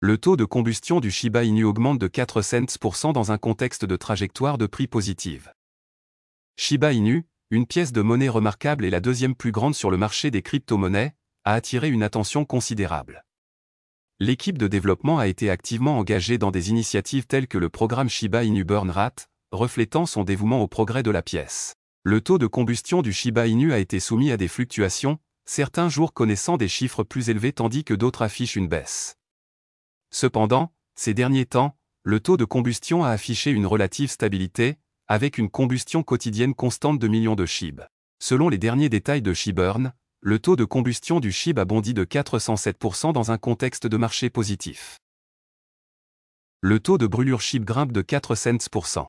Le taux de combustion du Shiba Inu augmente de 4 cents% dans un contexte de trajectoire de prix positive. Shiba Inu, une pièce de monnaie remarquable et la deuxième plus grande sur le marché des crypto-monnaies, a attiré une attention considérable. L'équipe de développement a été activement engagée dans des initiatives telles que le programme Shiba Inu Burn Rate, reflétant son dévouement au progrès de la pièce. Le taux de combustion du Shiba Inu a été soumis à des fluctuations, certains jours connaissant des chiffres plus élevés tandis que d'autres affichent une baisse. Cependant, ces derniers temps, le taux de combustion a affiché une relative stabilité, avec une combustion quotidienne constante de millions de SHIB. Selon les derniers détails de SHIBurn, le taux de combustion du SHIB a bondi de 407% dans un contexte de marché positif. Le taux de brûlure SHIB grimpe de 4 cents%.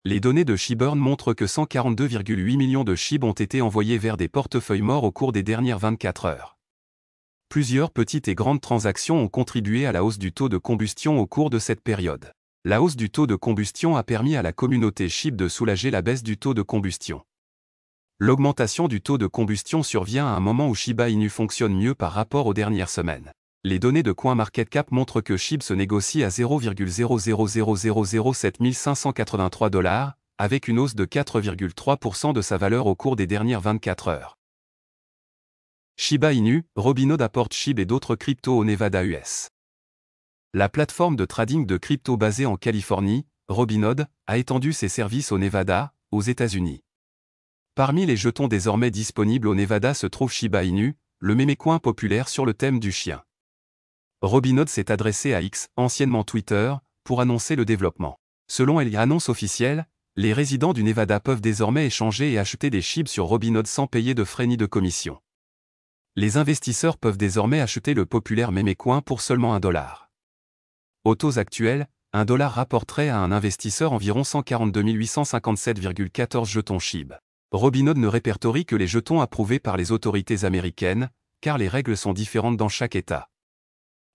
Les données de SHIBurn montrent que 142,8 millions de SHIB ont été envoyés vers des portefeuilles morts au cours des dernières 24 heures. Plusieurs petites et grandes transactions ont contribué à la hausse du taux de combustion au cours de cette période. La hausse du taux de combustion a permis à la communauté SHIB de soulager la baisse du taux de combustion. L'augmentation du taux de combustion survient à un moment où Shiba Inu fonctionne mieux par rapport aux dernières semaines. Les données de CoinMarketCap montrent que SHIB se négocie à 0,00007 583 $, avec une hausse de 4,3% de sa valeur au cours des dernières 24 heures. Shiba Inu, Robinhood apporte SHIB et d'autres cryptos au Nevada US. La plateforme de trading de crypto basée en Californie, Robinhood, a étendu ses services au Nevada, aux États-Unis. Parmi les jetons désormais disponibles au Nevada se trouve Shiba Inu, le mémécoin populaire sur le thème du chien. Robinhood s'est adressé à X, anciennement Twitter, pour annoncer le développement. Selon les annonces officielles, les résidents du Nevada peuvent désormais échanger et acheter des SHIB sur Robinhood sans payer de frais ni de commission. Les investisseurs peuvent désormais acheter le populaire mémécoin pour seulement $1. Au taux actuel, $1 rapporterait à un investisseur environ 142 857,14 jetons SHIB. Robinhood ne répertorie que les jetons approuvés par les autorités américaines, car les règles sont différentes dans chaque État.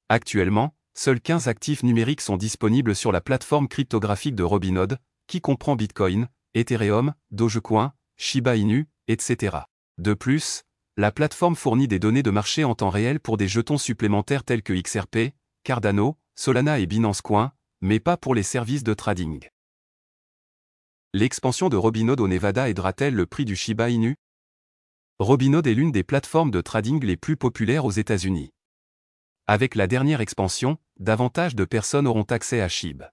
Actuellement, seuls 15 actifs numériques sont disponibles sur la plateforme cryptographique de Robinhood, qui comprend Bitcoin, Ethereum, Dogecoin, Shiba Inu, etc. De plus, la plateforme fournit des données de marché en temps réel pour des jetons supplémentaires tels que XRP, Cardano, Solana et Binance Coin, mais pas pour les services de trading. L'expansion de Robinhood au Nevada aidera-t-elle le prix du Shiba Inu? Robinhood est l'une des plateformes de trading les plus populaires aux États-Unis. Avec la dernière expansion, davantage de personnes auront accès à SHIB.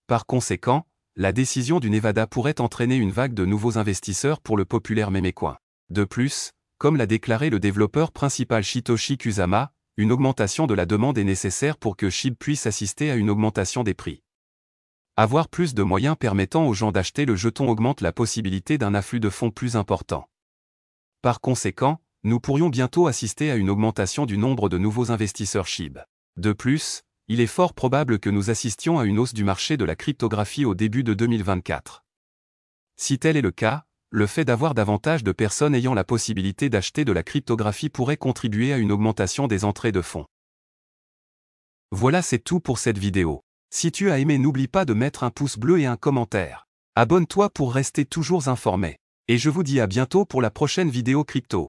Par conséquent, la décision du Nevada pourrait entraîner une vague de nouveaux investisseurs pour le populaire mémécoin. De plus, comme l'a déclaré le développeur principal Satoshi Kusama, une augmentation de la demande est nécessaire pour que SHIB puisse assister à une augmentation des prix. Avoir plus de moyens permettant aux gens d'acheter le jeton augmente la possibilité d'un afflux de fonds plus important. Par conséquent, nous pourrions bientôt assister à une augmentation du nombre de nouveaux investisseurs SHIB. De plus, il est fort probable que nous assistions à une hausse du marché de la cryptographie au début de 2024. Si tel est le cas, le fait d'avoir davantage de personnes ayant la possibilité d'acheter de la cryptographie pourrait contribuer à une augmentation des entrées de fonds. Voilà, c'est tout pour cette vidéo. Si tu as aimé, n'oublie pas de mettre un pouce bleu et un commentaire. Abonne-toi pour rester toujours informé. Et je vous dis à bientôt pour la prochaine vidéo crypto.